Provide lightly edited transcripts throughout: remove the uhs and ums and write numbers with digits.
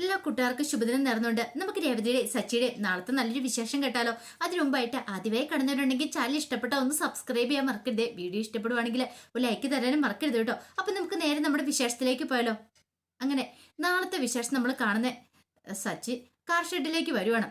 എല്ലാ കൂട്ടുകാർക്കും ശുഭദിനം നേർന്നുകൊണ്ട് നമുക്ക് രേവതിയുടെ സച്ചിയുടെ നാളത്തെ നല്ലൊരു വിശേഷം കേട്ടാലോ. അതിനു മുമ്പായിട്ട് ആദ്യമായി കടന്നിട്ടുണ്ടെങ്കിൽ ചാനൽ ഇഷ്ടപ്പെട്ട ഒന്ന് സബ്സ്ക്രൈബ് ചെയ്യാൻ മറക്കരുത്. വീഡിയോ ഇഷ്ടപ്പെടുവാണെങ്കിൽ ഒരു ലൈക്ക് തരാനും മറക്കരുത് കേട്ടോ. അപ്പൊ നമുക്ക് നേരെ നമ്മുടെ വിശേഷത്തിലേക്ക് പോയാലോ. അങ്ങനെ നാളത്തെ വിശേഷം നമ്മൾ കാണുന്ന സച്ചി കാർ ഷെഡിലേക്ക് വരുവാണ്.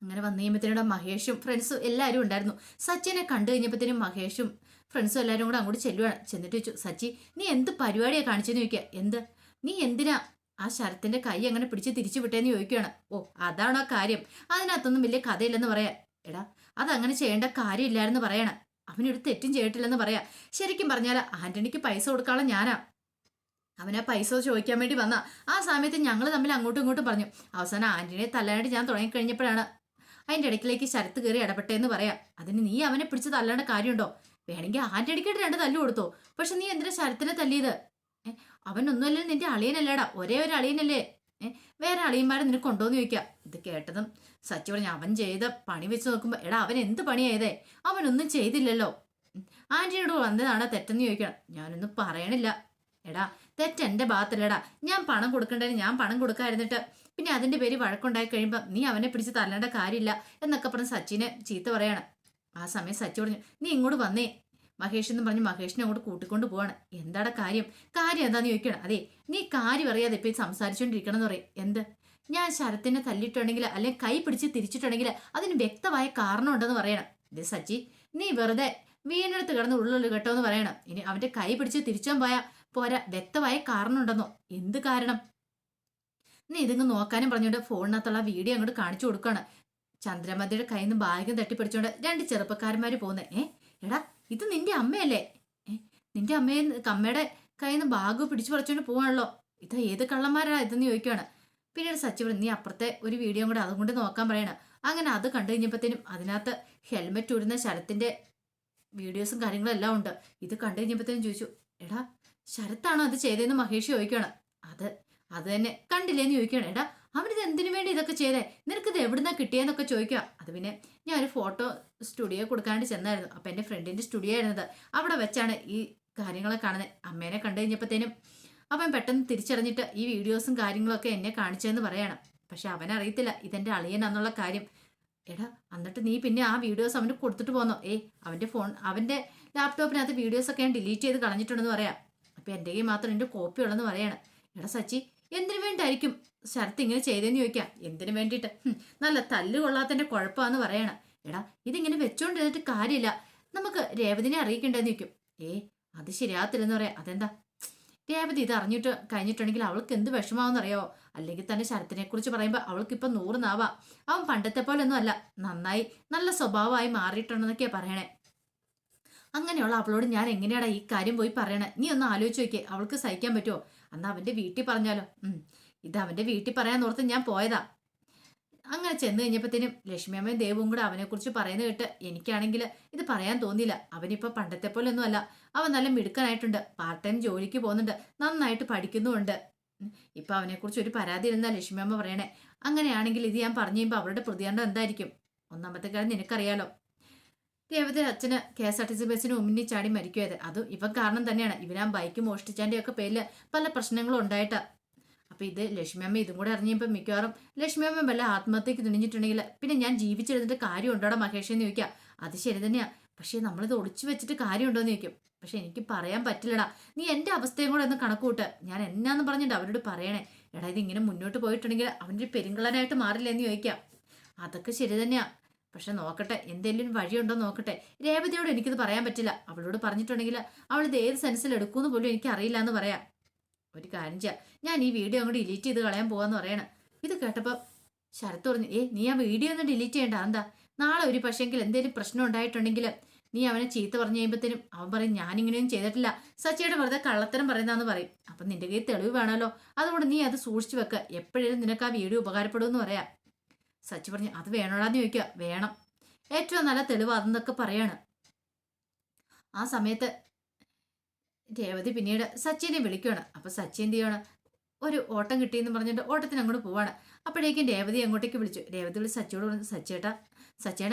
അങ്ങനെ വന്നു കഴിയുമ്പോഴത്തേനും മഹേഷും ഫ്രണ്ട്സും എല്ലാവരും ഉണ്ടായിരുന്നു. സച്ചിനെ കണ്ടു കഴിഞ്ഞപ്പോഴത്തേനും മഹേഷും ഫ്രണ്ട്സും എല്ലാവരും കൂടെ അങ്ങോട്ട് ചെല്ലുവാണ്. ചെന്നിട്ട് ചോദിച്ചു, സച്ചി നീ എന്ത് പരിപാടിയാണ് കാണിച്ചെന്ന് ചോദിക്കുക. എന്ത് നീ എന്തിനാ ആ ശരത്തിന്റെ കൈ അങ്ങനെ പിടിച്ച് തിരിച്ചു വിട്ടേന്ന് ചോദിക്കുകയാണ്. ഓ അതാണോ കാര്യം? അതിനകത്തൊന്നും വലിയ കഥയില്ലെന്ന് പറയാ. എടാ അതങ്ങനെ ചെയ്യേണ്ട കാര്യമില്ലായിരുന്നു പറയണം. അവനൊരു തെറ്റും ചെയ്തിട്ടില്ലെന്ന് പറയാ. ശരിക്കും പറഞ്ഞാൽ ആന്റണിക്ക് പൈസ കൊടുക്കാനുള്ള ഞാനാ. അവനാ പൈസ ചോദിക്കാൻ വേണ്ടി വന്ന ആ സമയത്ത് ഞങ്ങൾ തമ്മിൽ അങ്ങോട്ടും ഇങ്ങോട്ടും പറഞ്ഞു. അവസാനം ആന്റണിയെ തല്ലാനായിട്ട് ഞാൻ തുടങ്ങിക്കഴിഞ്ഞപ്പോഴാണ് അതിന്റെ ഇടയ്ക്കിലേക്ക് ശരത്ത് കയറി ഇടപെട്ടേന്ന് പറയാം. അതിന് നീ അവനെ പിടിച്ച് തല്ലേണ്ട കാര്യമുണ്ടോ? വേണമെങ്കിൽ ആന്റണിക്കായിട്ട് 2 തല്ലു കൊടുത്തോ. പക്ഷെ നീ എന്തിനാ ശരത്തിനെ തല്ലിയത്? അവനൊന്നുമല്ലേ, നിന്റെ അളിയനല്ലേടാ, ഒരേ ഒരു അളിയനല്ലേ. വേറെ അളിയന്മാരെ നിനക്ക് കൊണ്ടോന്ന് ചോദിക്കാം. ഇത് കേട്ടതും സച്ചി പറഞ്ഞു, അവൻ ചെയ്ത പണി വെച്ച് നോക്കുമ്പോ എടാ അവൻ എന്ത് പണിയായതേ? അവനൊന്നും ചെയ്തില്ലല്ലോ. ആന്റിയോട് വന്നതാണ് തെറ്റെന്ന് ചോദിക്കണം. ഞാനൊന്നും പറയണില്ല. എടാ തെറ്റ് എന്റെ ഭാഗത്തല്ലടാ. ഞാൻ പണം കൊടുക്കണ്ടേ, ഞാൻ പണം കൊടുക്കാതിരുന്നിട്ട് പിന്നെ അതിന്റെ പേര് വഴക്കുണ്ടായി കഴിയുമ്പോ നീ അവനെ പിടിച്ച് തല്ലേണ്ട കാര്യമില്ല എന്നൊക്കെ പറഞ്ഞ് സച്ചിനെ ചീത്ത പറയാണ്. ആ സമയം സച്ചി പറഞ്ഞു, നീ ഇങ്ങോട്ട് വന്നേ മഹേഷ് എന്ന് പറഞ്ഞ് മഹേഷിനെ അങ്ങോട്ട് കൂട്ടിക്കൊണ്ട് പോവാണ്. എന്താടാ കാര്യം? കാര്യം എന്താന്ന് ചോദിക്കണം. അതെ നീ കാര്യം അറിയാതെ ഇപ്പൊ സംസാരിച്ചോണ്ടിരിക്കണം എന്ന് പറയും. എന്ത്? ഞാൻ ശരത്തിനെ തല്ലിയിട്ടുണ്ടെങ്കിൽ അല്ലെങ്കിൽ കൈ പിടിച്ച് തിരിച്ചിട്ടുണ്ടെങ്കിൽ അതിന് വ്യക്തമായ കാരണം ഉണ്ടെന്ന് പറയണം. ഇത് സച്ചി നീ വെറുതെ വീണെടുത്ത് കിടന്ന് ഉള്ളുള്ളു കേട്ടോ എന്ന് പറയണം. ഇനി അവന്റെ കൈ പിടിച്ച് തിരിച്ചാൻ പോരാ, വ്യക്തമായ കാരണം ഉണ്ടെന്നോ? എന്ത് കാരണം? നീ ഇതിങ്ങ് നോക്കാനും പറഞ്ഞുകൊണ്ട് ഫോണിനകത്തുള്ള വീഡിയോ അങ്ങോട്ട് കാണിച്ചു കൊടുക്കുകയാണ്. ചന്ദ്രമതിയുടെ കയ്യിൽ നിന്ന് ബാഗും തട്ടിപ്പിടിച്ചോണ്ട് 2 ചെറുപ്പക്കാരന്മാര് പോകുന്നത്. എടാ ഇത് നിന്റെ അമ്മയല്ലേ? നിന്റെ അമ്മയുടെ കയ്യിൽ നിന്ന് ബാഗ് പിടിച്ചു പറിച്ചോണ്ട് പോവാണല്ലോ. ഇത് ഏത് കള്ളന്മാരാ ഇതെന്ന് ചോദിക്കുകയാണ്. പിന്നീട് സച്ചി പറഞ്ഞു, നീ അപ്പുറത്തെ ഒരു വീഡിയോ കൂടെ അതും കൊണ്ട് നോക്കാൻ പറയണം. അങ്ങനെ അത് കണ്ടു കഴിഞ്ഞപ്പോഴത്തേനും അതിനകത്ത് ഹെൽമെറ്റ് ഊരുന്ന ശരത്തിന്റെ വീഡിയോസും കാര്യങ്ങളും എല്ലാം ഉണ്ട്. ഇത് കണ്ടു കഴിഞ്ഞപ്പോഴത്തേനും ചോദിച്ചു, എടാ ശരത്താണോ അത് ചെയ്തതെന്ന് മഹേഷ് ചോദിക്കുകയാണ്. അത് തന്നെ കണ്ടില്ലേന്ന് ചോദിക്കുകയാണ്. എടാ അവനിത് എന്തിനു വേണ്ടി ഇതൊക്കെ ചെയ്തേ? നിനക്കിത് എവിടുന്നാ കിട്ടിയെന്നൊക്കെ ചോദിക്കുക. അത് പിന്നെ ഞാൻ ഒരു ഫോട്ടോ സ്റ്റുഡിയോ കൊടുക്കാണ്ട് ചെന്നായിരുന്നു. അപ്പൊ എന്റെ ഫ്രണ്ടിന്റെ സ്റ്റുഡിയോ ആയിരുന്നത്. അവിടെ വെച്ചാണ് ഈ കാര്യങ്ങളൊക്കെ കാണുന്നത്. അമ്മേനെ കണ്ടു കഴിഞ്ഞപ്പോഴത്തേനും അവൻ പെട്ടെന്ന് തിരിച്ചറിഞ്ഞിട്ട് ഈ വീഡിയോസും കാര്യങ്ങളൊക്കെ എന്നെ കാണിച്ചതെന്ന് പറയാണ്. പക്ഷെ അവനറിയത്തില്ല ഇതെന്റെ അളിയനാന്നുള്ള കാര്യം. എടാ എന്നിട്ട് നീ പിന്നെ ആ വീഡിയോസ് അവന് കൊടുത്തിട്ട് പോന്നോ? അവന്റെ ലാപ്ടോപ്പിനകത്ത് വീഡിയോസ് ഒക്കെ ഞാൻ ഡിലീറ്റ് ചെയ്ത് കളഞ്ഞിട്ടുണ്ടെന്ന് പറയാം. അപ്പൊ എന്റെ കയ്യിൽ മാത്രം എന്റെ കോപ്പി ഉള്ളെന്ന് പറയാണ്. എടാ സച്ചി എന്തിനു വേണ്ടായിരിക്കും ശരത്ത് ഇങ്ങനെ ചെയ്തെന്ന് ചോദിക്കാം. എന്തിനു വേണ്ടിയിട്ട്? നല്ല തല്ല് കൊള്ളാത്തന്റെ കുഴപ്പമാന്ന് പറയണം. എടാ ഇതിങ്ങനെ വെച്ചോണ്ടിരുന്നിട്ട് കാര്യമില്ല, നമുക്ക് രേവതിനെ അറിയിക്കണ്ടെന്ന് ചോദിക്കും. അത് ശരിയാകത്തില്ലെന്ന് പറയാം. അതെന്താ? രേവതി ഇത് അറിഞ്ഞിട്ട് കഴിഞ്ഞിട്ടുണ്ടെങ്കിൽ അവൾക്ക് എന്ത് വിഷമാവെന്നറിയാവോ? അല്ലെങ്കിൽ തന്നെ ശരത്തിനെ കുറിച്ച് പറയുമ്പോൾ അവൾക്ക് ഇപ്പൊ 100 നാവാ. അവൻ പണ്ടത്തെ പോലെ ഒന്നും അല്ല, നന്നായി നല്ല സ്വഭാവമായി മാറിയിട്ടുണ്ടെന്നൊക്കെയാ പറയണേ. അങ്ങനെയുള്ള അവളോട് ഞാൻ എങ്ങനെയാടാ ഈ കാര്യം പോയി പറയണേ? നീ ഒന്ന് ആലോചിച്ച് നോക്കിയേ, അവൾക്ക് സഹിക്കാൻ പറ്റുമോ? അന്ന് അവന്റെ വീട്ടിൽ പറഞ്ഞാലോ? ഇത് അവന്റെ വീട്ടിൽ പറയാൻ ഓർത്ത് ഞാൻ പോയതാ. അങ്ങനെ ചെന്ന് കഴിഞ്ഞപ്പോഴത്തേനും ലക്ഷ്മിയമ്മയും ദേവും കൂടെ അവനെ കുറിച്ച് പറയുന്നത് കേട്ട് എനിക്കാണെങ്കിൽ ഇത് പറയാൻ തോന്നിയില്ല. അവനിപ്പോ പണ്ടത്തെ പോലെ ഒന്നും അല്ല, അവൻ നല്ല മിടുക്കനായിട്ടുണ്ട്, പാർട്ട് ടൈം ജോലിക്ക് പോകുന്നുണ്ട്, നന്നായിട്ട് പഠിക്കുന്നുമുണ്ട്. ഇപ്പൊ അവനെ കുറിച്ച് ഒരു പരാതി ഇരുന്നാ ലക്ഷ്മിയമ്മ പറയണേ. അങ്ങനെയാണെങ്കിൽ ഇത് ഞാൻ പറഞ്ഞു കഴിയുമ്പോൾ അവരുടെ പ്രതികരണം എന്തായിരിക്കും? ഒന്നാമത്തെ കാര്യം നിനക്കറിയാലോ, രേവതി അച്ഛന് KSRTC ബസ്സിന് മുന്നിൽ ചാടി മരിക്കുയത് അതും ഇവൻ കാരണം തന്നെയാണ്. ഇവനാ ബൈക്ക് മോഷ്ടിച്ചാൻ്റെ ഒക്കെ പേരില് പല പ്രശ്നങ്ങളും ഉണ്ടായിട്ടാ. അപ്പൊ ഇത് ലക്ഷ്മിയമ്മ ഇതും കൂടെ അറിഞ്ഞപ്പോ മിക്കവാറും ലക്ഷ്മിയമ്മ വല്ല ആത്മഹത്യക്ക് തുണിഞ്ഞിട്ടുണ്ടെങ്കിൽ പിന്നെ ഞാൻ ജീവിച്ചിരുന്നിട്ട് കാര്യം ഉണ്ടോടാ മഹേഷ് എന്ന് ചോദിക്കാം. അത് ശരി തന്നെയാ, പക്ഷെ നമ്മളിത് ഒളിച്ചു വെച്ചിട്ട് കാര്യമുണ്ടോന്ന് ചോദിക്കും. പക്ഷെ എനിക്ക് പറയാൻ പറ്റില്ലടാ, നീ എന്റെ അവസ്ഥയും കൂടെ ഒന്ന് കണക്കൂട്ട്. ഞാൻ എന്നാന്ന് പറഞ്ഞിട്ട് അവരോട് പറയണേ. എടാ ഇത് ഇങ്ങനെ മുന്നോട്ട് പോയിട്ടുണ്ടെങ്കിൽ അവൻ്റെ ഒരു പെരുങ്കളനായിട്ട് മാറില്ല എന്ന് ചോദിക്കാം. അതൊക്കെ ശരി തന്നെയാ, പക്ഷെ നോക്കട്ടെ എന്തെങ്കിലും വഴിയുണ്ടോ നോക്കട്ടെ. രേവതിയോട് എനിക്കിത് പറയാൻ പറ്റില്ല. അവളോട് പറഞ്ഞിട്ടുണ്ടെങ്കിൽ അവളിത് ഏത് സെൻസിൽ എടുക്കുമെന്ന് പോലും എനിക്ക് അറിയില്ല എന്ന് പറയാം. ഒരു കാര്യം ചെയ്യാം, ഞാൻ ഈ വീഡിയോ അങ്ങോട്ട് ഡിലീറ്റ് ചെയ്ത് കളയാൻ പോവാന്ന് പറയണം. ഇത് കേട്ടപ്പോൾ ശരത്ത് പറഞ്ഞു, നീ ആ വീഡിയോ ഒന്നും ഡിലീറ്റ് ചെയ്യണ്ട. എന്താ നാളെ ഒരു പക്ഷെങ്കിൽ എന്തെങ്കിലും പ്രശ്നം ഉണ്ടായിട്ടുണ്ടെങ്കിൽ നീ അവനെ ചീത്ത പറഞ്ഞു കഴിയുമ്പോഴത്തേനും അവൻ പറയും ഞാനിങ്ങനെയൊന്നും ചെയ്തിട്ടില്ല, സച്ചിയുടെ വെറുതെ കള്ളത്തരം പറയുന്നതെന്ന് പറയും. അപ്പം നിന്റെ കയ്യിൽ തെളിവ് വേണമല്ലോ, അതുകൊണ്ട് നീ അത് സൂക്ഷിച്ചു വെക്ക, എപ്പോഴും നിനക്ക് ആ വീഡിയോ ഉപകാരപ്പെടുമെന്ന് പറയാം. സച്ചി പറഞ്ഞു, അത് വേണോടാന്ന് ചോദിക്കുക. വേണം, ഏറ്റവും നല്ല തെളിവ് അതെന്നൊക്കെ പറയാണ്. ആ സമയത്ത് രേവതി പിന്നീട് സച്ചിനെ വിളിക്കുകയാണ്. അപ്പൊ സച്ചി എന്ത് ചെയ്യണം, ഒരു ഓട്ടം കിട്ടിയെന്ന് പറഞ്ഞിട്ട് ഓട്ടത്തിന് അങ്ങോട്ട് പോവാണ്. അപ്പോഴേക്കും രേവതി അങ്ങോട്ടേക്ക് വിളിച്ചു. രേവതി വിളിച്ച് സച്ചിയോട് പറഞ്ഞു, സച്ചേട്ടാ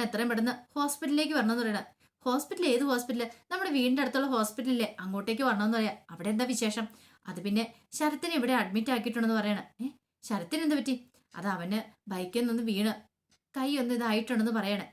എത്രയും പെട്ടെന്ന് ഹോസ്പിറ്റലിലേക്ക് വരണമെന്ന് പറയണം. ഹോസ്പിറ്റൽ? ഏത് ഹോസ്പിറ്റല്? നമ്മുടെ വീടിന്റെ അടുത്തുള്ള ഹോസ്പിറ്റലില്ലേ, അങ്ങോട്ടേക്ക് വരണമെന്ന് പറയാം. അവിടെ എന്താ വിശേഷം? അത് പിന്നെ ശരത്തിനെ ഇവിടെ അഡ്മിറ്റ് ആക്കിയിട്ടുണ്ടെന്ന് പറയണം. ശരത്തിന് എന്ത് പറ്റി? അത് അവന് ബൈക്കിൽ നിന്ന് വീണ് കൈ ഒന്ന് ഇതായിട്ടുണ്ടെന്ന് പറയണേ.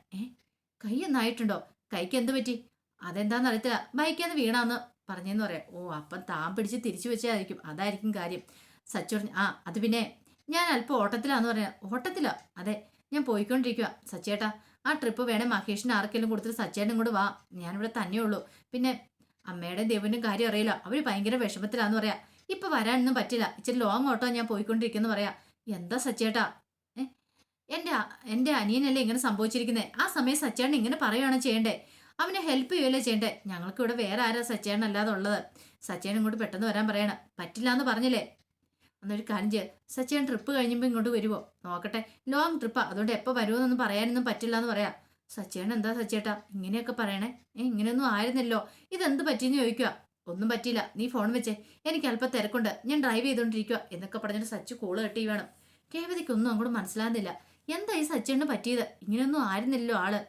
കൈ ഒന്നായിട്ടുണ്ടോ? കൈക്ക് എന്ത് പറ്റി? അതെന്താന്ന് അറിയത്തില്ല, ബൈക്കിൽ നിന്ന് വീണാന്ന് പറഞ്ഞെന്ന് പറയാം. ഓ, അപ്പം താൻ പിടിച്ച് തിരിച്ചു വെച്ചായിരിക്കും, അതായിരിക്കും കാര്യം. സച്ചു പറഞ്ഞു, ആ അത് പിന്നെ ഞാൻ അല്പം ഓട്ടത്തിലാന്ന് പറയാ. ഓട്ടത്തിലോ? അതെ, ഞാൻ പോയിക്കൊണ്ടിരിക്കുക. സച്ചേട്ടാ, ആ ട്രിപ്പ് വേണേ മഹേഷിന് ആർക്കെങ്കിലും കൊടുത്തിട്ട് സച്ചേട്ടനും കൂടെ വാ, ഞാനിവിടെ തന്നെ ഉള്ളൂ. പിന്നെ അമ്മയുടെ ദേവനും കാര്യം അറിയില്ല, അവര് ഭയങ്കര വിഷമത്തിലാന്ന് പറയാ. ഇപ്പൊ വരാനൊന്നും പറ്റില്ല, ഇച്ചിരി ലോങ് ഓട്ടോ ഞാൻ പോയിക്കൊണ്ടിരിക്കുന്നു പറയാ. എന്താ സച്ചേട്ടാ? എന്റെ എന്റെ അനിയനല്ലേ ഇങ്ങനെ സംഭവിച്ചിരിക്കുന്നേ, ആ സമയം സച്ചേട്ടൻ ഇങ്ങനെ പറയുകയാണ് ചെയ്യണ്ടേ? അവനെ ഹെൽപ്പ് ചെയ്യുകയല്ലേ ചെയ്യണ്ടേ? ഞങ്ങൾക്ക് ഇവിടെ വേറെ ആരാ സച്ചേട്ടൻ അല്ലാതെ ഉള്ളത്? സച്ചേട്ടൻ ഇങ്ങോട്ട് പെട്ടെന്ന് വരാൻ പറയണം. പറ്റില്ല എന്ന് പറഞ്ഞില്ലേ? എന്നൊരു കാര്യം ചെയ്യുക, സച്ചേട്ടൻ ട്രിപ്പ് കഴിയുമ്പോൾ ഇങ്ങോട്ട് വരുമോ നോക്കട്ടെ. ലോങ് ട്രിപ്പാ, അതുകൊണ്ട് എപ്പോൾ വരുമോന്നൊന്നും പറയാനൊന്നും പറ്റില്ല എന്ന് പറയാം. സച്ചേട്ടൻ എന്താ സച്ചേട്ടാ ഇങ്ങനെയൊക്കെ പറയണേ? ഇങ്ങനെയൊന്നും ആയിരുന്നല്ലോ, ഇതെന്ത് പറ്റിയെന്ന് ചോദിക്കുക. ഒന്നും പറ്റിയില്ല, നീ ഫോൺ വെച്ചേ, എനിക്ക് അല്പം തിരക്കുണ്ട്, ഞാൻ ഡ്രൈവ് ചെയ്തുകൊണ്ടിരിക്കുക എന്നൊക്കെ പറഞ്ഞിട്ട് സച്ചു കോള് കെട്ടി വേണം. രേവതിക്കൊന്നും അങ്ങോട്ട് മനസ്സിലാകുന്നില്ല, എന്താ ഈ സച്ചേട്ടന് പറ്റിയത്? ഇങ്ങനെയൊന്നും ആയിരുന്നില്ലല്ലോ ആള്.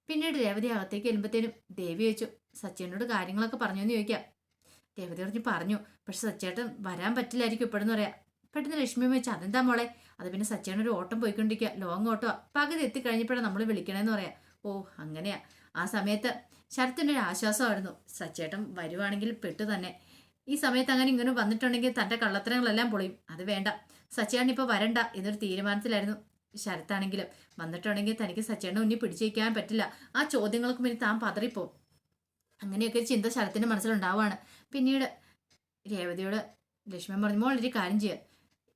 പിന്നീട് രേവതി അകത്തേക്ക് ചെല്ലുമ്പോഴത്തേനും ദേവി ചോദിച്ചു, സച്ചേട്ടനോട് കാര്യങ്ങളൊക്കെ പറഞ്ഞു എന്ന് ചോദിക്കാം. രേവതി പറഞ്ഞു, പക്ഷെ സച്ചേട്ടൻ വരാൻ പറ്റില്ലായിരിക്കും ഇപ്പോഴെന്ന് പറയാം. പെട്ടെന്ന് ലക്ഷ്മി വെച്ച്, അതെന്താ മോളെ? അത് പിന്നെ സച്ചേട്ടൻ ഒരു ഓട്ടം പോയിക്കൊണ്ടിരിക്കുക, ലോങ് ഓട്ടോ, പകുതി എത്തിക്കഴിഞ്ഞപ്പോഴാണ് നമ്മൾ വിളിക്കണമെന്ന് പറയാം. ഓ അങ്ങനെയാ. ആ സമയത്ത് ശരത്തിൻ്റെ ഒരു ആശ്വാസമായിരുന്നു, സച്ചേട്ടൻ വരുവാണെങ്കിൽ പെട്ടു തന്നെ. ഈ സമയത്ത് അങ്ങനെ ഇങ്ങനെ വന്നിട്ടുണ്ടെങ്കിൽ തൻ്റെ കള്ളത്തരങ്ങളെല്ലാം പൊളിയും, അത് വേണ്ട, സച്ചേട്ടൻ ഇപ്പോൾ വരണ്ട എന്നൊരു തീരുമാനത്തിലായിരുന്നു ശരത്താണെങ്കിലും. വന്നിട്ടുണ്ടെങ്കിൽ തനിക്ക് സച്ചേട്ടനെ മുന്നിൽ പിടിച്ചിരിക്കാൻ പറ്റില്ല, ആ ചോദ്യങ്ങൾക്ക് മുന്നിൽ താൻ പതറിപ്പോവും. അങ്ങനെയൊക്കെ ഒരു ചിന്ത ശരത്തിൻ്റെ മനസ്സിലുണ്ടാവുകയാണ്. പിന്നീട് രേവതിയോട് ലക്ഷ്മി പറഞ്ഞു, മോൾ ഒരു കാര്യം ചെയ്യുക,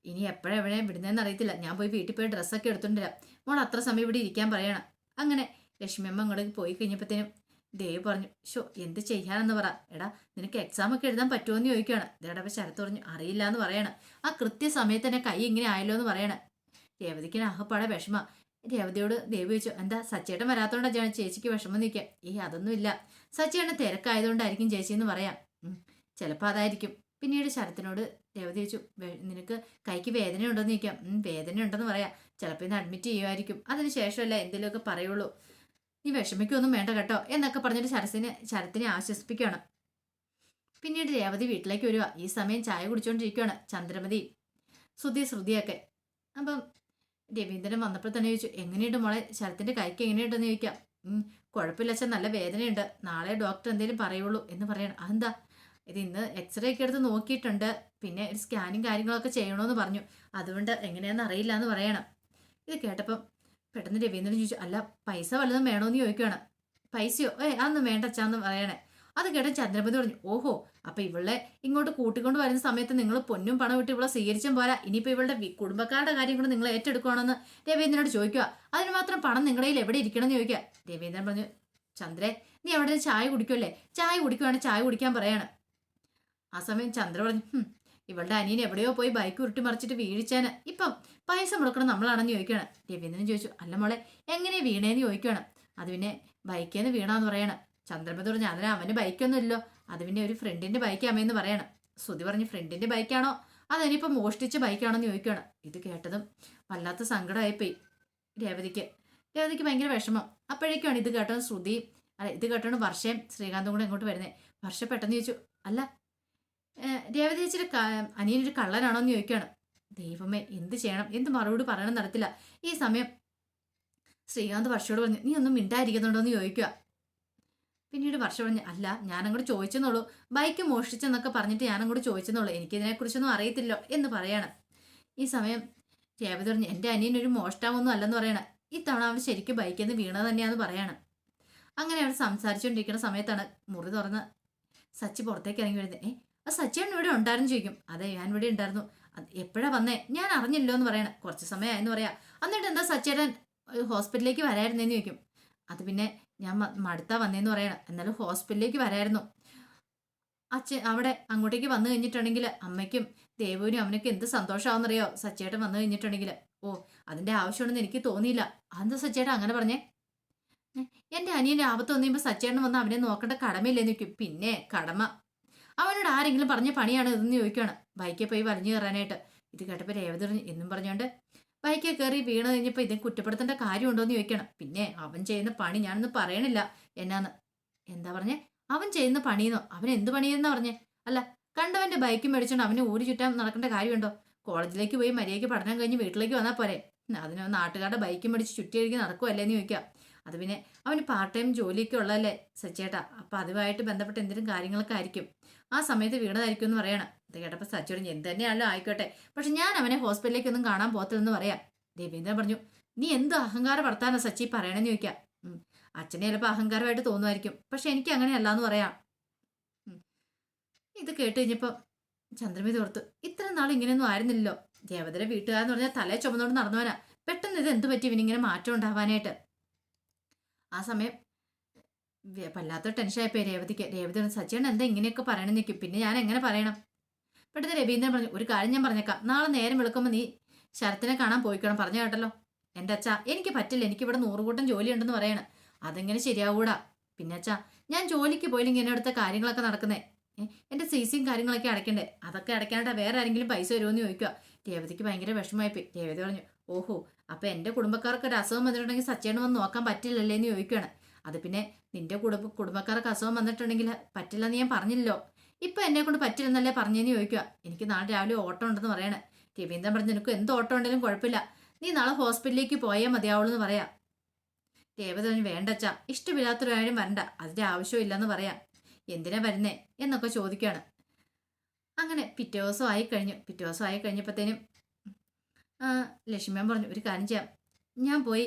ഇനി എപ്പോഴെവിടെ വിടുന്നതെന്ന് അറിയത്തില്ല, ഞാൻ പോയി വീട്ടിൽ പോയി ഡ്രസ്സൊക്കെ എടുത്തുകൊണ്ടിരാം, മോൾ അത്ര സമയം ഇവിടെ ഇരിക്കാൻ പറയണം. അങ്ങനെ ലക്ഷ്മിയമ്മ അങ്ങോട്ട് പോയി കഴിഞ്ഞപ്പോഴത്തേനും ദേവ് പറഞ്ഞു, ഷോ എന്ത് ചെയ്യാനെന്ന് പറ. എടാ നിനക്ക് എക്സാം ഒക്കെ എഴുതാൻ പറ്റുമോ എന്ന് ചോദിക്കുകയാണ്. ദേടാ ശരത്ത് പറഞ്ഞു, അറിയില്ല എന്ന് പറയണം. ആ കൃത്യസമയത്ത് തന്നെ കൈ ഇങ്ങനെ ആയല്ലോ എന്ന് പറയണം. രേവതിക്ക് ആഹപ്പാടെ വിഷമ. രേവതിയോട് ദേവി ചോദിച്ചു, എന്താ സച്ചേട്ടൻ വരാത്തോണ്ടാണ് ചേച്ചിക്ക് വിഷമം നിൽക്കുക? അതൊന്നുമില്ല, സച്ചേട്ടൻ തിരക്കായതുകൊണ്ടായിരിക്കും ചേച്ചി എന്ന് പറയാം. ചിലപ്പോൾ അതായിരിക്കും. പിന്നീട് ശരത്തിനോട് രേവതി ചോദിച്ചു, നിനക്ക് കൈക്ക് വേദന ഉണ്ടോന്ന് ചോദിക്കാം. വേദന ഉണ്ടെന്ന് പറയാം, ചിലപ്പോൾ ഇന്ന് അഡ്മിറ്റ് ചെയ്യുമായിരിക്കും, അതിന് ശേഷമല്ല എന്തെങ്കിലുമൊക്കെ പറയുള്ളൂ, നീ വിഷമിക്കൊന്നും വേണ്ട കേട്ടോ എന്നൊക്കെ പറഞ്ഞിട്ട് ശരത്തിനെ ആശ്വസിപ്പിക്കുകയാണ്. പിന്നീട് രേവതി വീട്ടിലേക്ക് വരിക. ഈ സമയം ചായ കുടിച്ചുകൊണ്ടിരിക്കുകയാണ് ചന്ദ്രമതി, ശ്രുതിയൊക്കെ. അപ്പം രവീന്ദ്രൻ വന്നപ്പോൾ തന്നെ ചോദിച്ചു, എങ്ങനെയുണ്ട് മോളെ, ശരത്തിന്റെ കൈക്ക് എങ്ങനെയുണ്ടെന്ന് ചോദിക്കാം. കുഴപ്പമില്ല അച്ഛൻ, നല്ല വേദനയുണ്ട്, നാളെ ഡോക്ടർ എന്തെങ്കിലും പറയുള്ളൂ എന്ന് പറയണം. അതെന്താ? ഇത് ഇന്ന് എക്സ്റേ ഒക്കെ എടുത്ത് നോക്കിയിട്ടുണ്ട്, പിന്നെ ഒരു സ്കാനിങ് കാര്യങ്ങളൊക്കെ ചെയ്യണമെന്ന് പറഞ്ഞു, അതുകൊണ്ട് എങ്ങനെയാണെന്ന് അറിയില്ല എന്ന് പറയണം. ഇത് കേട്ടപ്പം പെട്ടെന്ന് രവീന്ദ്രൻ ചോദിച്ചു, അല്ല പൈസ വല്ലതും വേണോന്ന് ചോദിക്കുകയാണ്. പൈസയോ? അതൊന്നും വേണ്ട അച്ഛാന്ന് പറയണേ. അത് കേട്ട ചന്ദ്രമതി പറഞ്ഞു, ഓഹോ, അപ്പൊ ഇവളെ ഇങ്ങോട്ട് കൂട്ടിക്കൊണ്ട് വരുന്ന സമയത്ത് നിങ്ങൾ പൊന്നും പണം വിട്ട് ഇവളെ സ്വീകരിച്ചും പോരാ, ഇനിയിപ്പോ ഇവളുടെ കുടുംബക്കാരുടെ കാര്യം കൂടെ നിങ്ങൾ ഏറ്റെടുക്കുകയാണെന്ന് രവീന്ദ്രനോട് ചോദിക്കുക. അതിന് മാത്രം പണം നിങ്ങളുടെ കയ്യിൽ എവിടെ ഇരിക്കണമെന്ന് ചോദിക്കുക. രവീന്ദ്രൻ പറഞ്ഞു, ചന്ദ്രേ നീ അവിടെ ചായ കുടിക്കുമല്ലേ, ചായ കുടിക്കുവാണെങ്കിൽ ചായ കുടിക്കാൻ പറയാണ്. ആ സമയം ചന്ദ്ര പറഞ്ഞു, ഇവളുടെ അനിയൻ എവിടെയോ പോയി ബൈക്ക് ഉരുട്ടി മറിച്ചിട്ട് വീഴിച്ചാന് ഇപ്പം പൈസ മുടക്കണം നമ്മളാണെന്ന് ചോദിക്കുകയാണ്. രവീന്ദ്രൻ ചോദിച്ചു, അല്ല മോളെ എങ്ങനെ വീണേന്ന് ചോദിക്കുകയാണ്. അത് പിന്നെ ബൈക്കേന്ന് വീണാന്ന് പറയണം. ചന്ദ്രമതി പറഞ്ഞു, അതിന് അവന് ബൈക്കൊന്നും ഇല്ലല്ലോ, അത് പിന്നെ ഒരു ഫ്രണ്ടിന്റെ ബൈക്ക് അമ്മയെന്ന് പറയണം. ശ്രുതി പറഞ്ഞു, ഫ്രണ്ടിന്റെ ബൈക്കാണോ അതിനിപ്പോൾ മോഷ്ടിച്ച ബൈക്കാണോ എന്ന് ചോദിക്കുകയാണ്. ഇത് കേട്ടതും വല്ലാത്ത സങ്കടമായിപ്പോയി രേവതിക്ക് ഭയങ്കര വിഷമം. അപ്പോഴേക്കാണ് ഇത് കേട്ടത് ഇത് കേട്ടാണ് വർഷയും ശ്രീകാന്തും കൂടെ ഇങ്ങോട്ട് വരുന്നത്. വർഷ പെട്ടെന്ന് ചോദിച്ചു, അല്ല രേവതി ചേച്ചിയുടെ അനിയനൊരു കള്ളനാണോ എന്ന് ചോദിക്കുകയാണ്. ദൈവമേ എന്ത് ചെയ്യണം, എന്ത് മറുപടി പറയണം നടത്തില്ല. ഈ സമയം ശ്രീകാന്ത് വർഷയോട് പറഞ്ഞു, നീ ഒന്നും മിണ്ടായിരിക്കുന്നുണ്ടോ എന്ന് ചോദിക്കുക. പിന്നീട് വർഷ പറഞ്ഞു, അല്ല ഞാനങ്ങോട്ട് ചോദിച്ചെന്നുള്ളൂ, ബൈക്ക് മോഷ്ടിച്ചെന്നൊക്കെ പറഞ്ഞിട്ട് ഞാനങ്ങോട്ട് ചോദിച്ചെന്നുള്ളൂ, എനിക്കിതിനെക്കുറിച്ചൊന്നും അറിയത്തില്ലോ എന്ന് പറയണം. ഈ സമയം രേവതി പറഞ്ഞു, എൻ്റെ അനിയനൊരു മോഷ്ടാവൊന്നും അല്ലെന്ന് പറയണം, ഇത്തവണ അവൻ ശരിക്കും ബൈക്കിൽ നിന്ന് വീണത് തന്നെയാന്ന് പറയണം. അങ്ങനെ അവർ സംസാരിച്ചുകൊണ്ടിരിക്കുന്ന സമയത്താണ് മുറി തുറന്ന് സച്ചി പുറത്തേക്ക് ഇറങ്ങി വരുന്നത്. ആ സച്ചിയാണ് ഇവിടെ ഉണ്ടായിരുന്നു ചോദിക്കും. അതെ ഞാൻ ഇവിടെ ഉണ്ടായിരുന്നു, എപ്പോഴാ വന്നേ ഞാൻ അറിഞ്ഞില്ലോ എന്ന് പറയണം. കുറച്ച് സമയമായെന്ന് പറയാം. എന്നിട്ട് എന്താ സച്ചേട്ടൻ ഹോസ്പിറ്റലിലേക്ക് വരായിരുന്നേന്ന് ചോദിക്കും. അത് പിന്നെ ഞാൻ മടുത്താ വന്നേന്ന് പറയണം. എന്നാലും ഹോസ്പിറ്റലിലേക്ക് വരായിരുന്നു, അച്ഛൻ അവിടെ അങ്ങോട്ടേക്ക് വന്നു കഴിഞ്ഞിട്ടുണ്ടെങ്കിൽ അമ്മയ്ക്കും ദേവുവിനും അവനൊക്കെ എന്ത് സന്തോഷമാവെന്നറിയോ സച്ചേട്ടൻ വന്നു കഴിഞ്ഞിട്ടുണ്ടെങ്കിൽ. ഓ അതിന്റെ ആവശ്യമുണ്ടെന്ന് എനിക്ക് തോന്നിയില്ല. അതെന്താ സച്ചേട്ടൻ അങ്ങനെ പറഞ്ഞേ? എൻ്റെ അനിയൻ്റെ ആപത്ത് വന്നുമ്പോൾ സച്ചേട്ടൻ വന്ന് അവനെ നോക്കേണ്ട കടമയില്ലേന്ന് ചോദിക്കും. പിന്നെ കടമ, അവനോട് ആരെങ്കിലും പറഞ്ഞ പണിയാണ് ഇതെന്ന് ചോദിക്കുകയാണ്. ബൈക്കിൽ പോയി വലിഞ്ഞു കയറാനായിട്ട്. ഇത് കേട്ടപ്പോൾ രേവതി എന്നും പറഞ്ഞുകൊണ്ട് ബൈക്കിൽ കയറി വീണ് കഴിഞ്ഞപ്പോൾ ഇതിന് കുറ്റപ്പെടുത്തേണ്ട കാര്യമുണ്ടോ എന്ന് ചോദിക്കണം. പിന്നെ അവൻ ചെയ്യുന്ന പണി ഞാനൊന്നും പറയണില്ല എന്നാന്ന്. എന്താ പറഞ്ഞേ? അവൻ ചെയ്യുന്ന പണിയെന്നോ? അവൻ എന്ത് പണിയെന്നാ പറഞ്ഞേ? അല്ല കണ്ടവന്റെ ബൈക്ക് മേടിച്ചോണ്ട് അവന് ഊരി ചുറ്റാൻ നടക്കേണ്ട കാര്യമുണ്ടോ? കോളേജിലേക്ക് പോയി മര്യാദയ്ക്ക് പഠനം കഴിഞ്ഞ് വീട്ടിലേക്ക് വന്നാൽ പോരെ. അതിന് നാട്ടുകാരുടെ ബൈക്കും മേടിച്ച് ചുറ്റിയഴുകി നടക്കുമല്ലേന്ന് ചോദിക്കാം. അത് പിന്നെ അവന് പാർട്ട് ടൈം ജോലിയൊക്കെ ഉള്ളതല്ലേ സച്ചേട്ടാ. അപ്പം അതുമായിട്ട് ബന്ധപ്പെട്ട എന്തെങ്കിലും കാര്യങ്ങളൊക്കെ ആയിരിക്കും. ആ സമയത്ത് വീണതായിരിക്കും എന്ന് പറയണം. ഇത് കേട്ടപ്പോൾ സച്ചി പറഞ്ഞു, എന്ത് തന്നെയാണല്ലോ ആയിക്കോട്ടെ, പക്ഷെ ഞാൻ അവനെ ഹോസ്പിറ്റലിലേക്കൊന്നും കാണാൻ പോകത്തില്ലെന്ന് പറയാം. രവീന്ദ്രൻ പറഞ്ഞു, നീ എന്ത് അഹങ്കാരം വർത്താനോ സച്ചി പറയണമെന്ന് ചോദിക്കാം. അച്ഛനെ ചിലപ്പോൾ അഹങ്കാരമായിട്ട് തോന്നുമായിരിക്കും, പക്ഷെ എനിക്ക് അങ്ങനെയല്ലാന്ന് പറയാം. ഇത് കേട്ട് കഴിഞ്ഞപ്പോൾ ചന്ദ്രമതി ഓർത്തു, ഇത്ര നാൾ ഇങ്ങനെയൊന്നും ആയിരുന്നില്ലല്ലോ. ദേവതയുടെ വീട്ടുകാരെന്ന് പറഞ്ഞാൽ തലേ ചുമന്നുകൊണ്ട് നടന്നവനാ. പെട്ടെന്ന് ഇത് എന്ത് പറ്റി ഇവനിങ്ങനെ മാറ്റം ഉണ്ടാവാനായിട്ട്? ആ സമയം വല്ലാത്തൊരു ടെൻഷനായിപ്പോയി രേവതിക്ക്. രേവതി സച്ചിയാണ് എന്താ ഇങ്ങനെയൊക്കെ പറയണം നിൽക്കും, പിന്നെ ഞാൻ എങ്ങനെ പറയണം? പെട്ടെന്ന് രവീന്ദ്രൻ പറഞ്ഞു, ഒരു കാര്യം ഞാൻ പറഞ്ഞേക്കാം, നാളെ നേരം വിളിക്കുമ്പോൾ നീ ശരത്തിനെ കാണാൻ പോയിക്കണം, പറഞ്ഞു കേട്ടല്ലോ. എൻ്റെ അച്ഛാ എനിക്ക് പറ്റില്ല, എനിക്കിവിടെ 100 കൂട്ടം ജോലിയുണ്ടെന്ന് പറയണം. അതെങ്ങനെ ശരിയാവൂടാ? പിന്നെ അച്ഛാ ഞാൻ ജോലിക്ക് പോയില്ലെങ്കിൽ എന്നെ അടുത്ത കാര്യങ്ങളൊക്കെ നടക്കുന്നേ. എൻ്റെ സീസിയും കാര്യങ്ങളൊക്കെ അടയ്ക്കണ്ടേ? അതൊക്കെ അടയ്ക്കാനായിട്ട് വേറെ ആരെങ്കിലും പൈസ വരുമോയെന്ന് ചോദിക്കുക. രേവതിക്ക് ഭയങ്കര വിഷമമായിപ്പോയി. രേവതി പറഞ്ഞു, ഓഹോ അപ്പം എൻ്റെ കുടുംബക്കാർക്ക് ഒരു അസുഖം വന്നിട്ടുണ്ടെങ്കിൽ സച്ചേണ് വന്ന് നോക്കാൻ പറ്റില്ലല്ലേ എന്ന് ചോദിക്കുകയാണ്. അത് പിന്നെ നിന്റെ കുടുംബക്കാർക്ക് അസുഖം വന്നിട്ടുണ്ടെങ്കിൽ പറ്റില്ലെന്ന് ഞാൻ പറഞ്ഞില്ലല്ലോ. ഇപ്പം എന്നെ കൊണ്ട് പറ്റില്ലെന്നല്ലേ പറഞ്ഞതെന്ന് ചോദിക്കുക. എനിക്ക് നാളെ രാവിലെ ഓട്ടം ഉണ്ടെന്ന് പറയണേ. രവീന്ദ്രൻ പറഞ്ഞു, നിനക്ക് എന്ത് ഓട്ടം ഉണ്ടെങ്കിലും കുഴപ്പമില്ല, നീ നാളെ ഹോസ്പിറ്റലിലേക്ക് പോയാൽ മതിയാവുള്ളൂ എന്ന് പറയാം. രേവതി പറഞ്ഞു, വേണ്ടച്ചാ, ഇഷ്ടമില്ലാത്തൊരു കാര്യം വരണ്ട, അതിൻ്റെ ആവശ്യമില്ലെന്ന് പറയാം. എന്തിനാ വരുന്നേ എന്നൊക്കെ ചോദിക്കുകയാണ്. അങ്ങനെ പിറ്റേ ദിവസം ആയി കഴിഞ്ഞപ്പോഴത്തേനും ലക്ഷ്മിയൻ പറഞ്ഞു, ഒരു കാര്യം ചെയ്യാം, ഞാൻ പോയി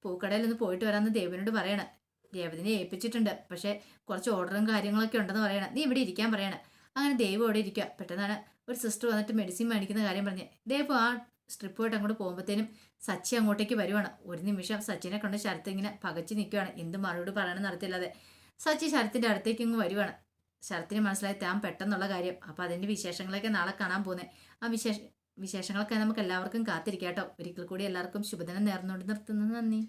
പൂക്കടയിൽ ഒന്ന് പോയിട്ട് വരാമെന്ന് ദേവനോട് പറയണം. രേവതിനെ ഏൽപ്പിച്ചിട്ടുണ്ട്, പക്ഷേ കുറച്ച് ഓർഡറും കാര്യങ്ങളൊക്കെ ഉണ്ടെന്ന് പറയണം. നീ ഇവിടെ ഇരിക്കാൻ പറയണം. അങ്ങനെ ദേവ് അവിടെ ഇരിക്കുക. പെട്ടെന്നാണ് ഒരു സിസ്റ്റർ വന്നിട്ട് മെഡിസിൻ മേടിക്കുന്ന കാര്യം പറഞ്ഞ് ദേവ് ആ സ്ട്രിപ്പ് പോയിട്ട് അങ്ങോട്ട് പോകുമ്പോഴത്തേനും സച്ചി അങ്ങോട്ടേക്ക് വരുവാണ്. ഒരു നിമിഷം സച്ചിനെ കണ്ട് ശരത്ത് ഇങ്ങനെ പകച്ചു നിൽക്കുകയാണ്. എന്ത് മറുപടി പറയണമെന്ന് നടത്തില്ലാതെ സച്ചി ശരത്തിൻ്റെ അടുത്തേക്ക് ഇങ്ങ് വരുവാണ്. ശരത്തിന് മനസ്സിലായി താൻ പെട്ടെന്നുള്ള കാര്യം. അപ്പോൾ അതിൻ്റെ വിശേഷങ്ങളൊക്കെ നാളെ കാണാൻ പോകുന്നത്. ആ വിശേഷങ്ങളൊക്കെ നമുക്ക് എല്ലാവർക്കും കാത്തിരിക്കാം കേട്ടോ. ഒരിക്കൽ കൂടി എല്ലാവർക്കും ശുഭദിനം നേർന്നുകൊണ്ട് നിർത്തുന്നു. നന്ദി.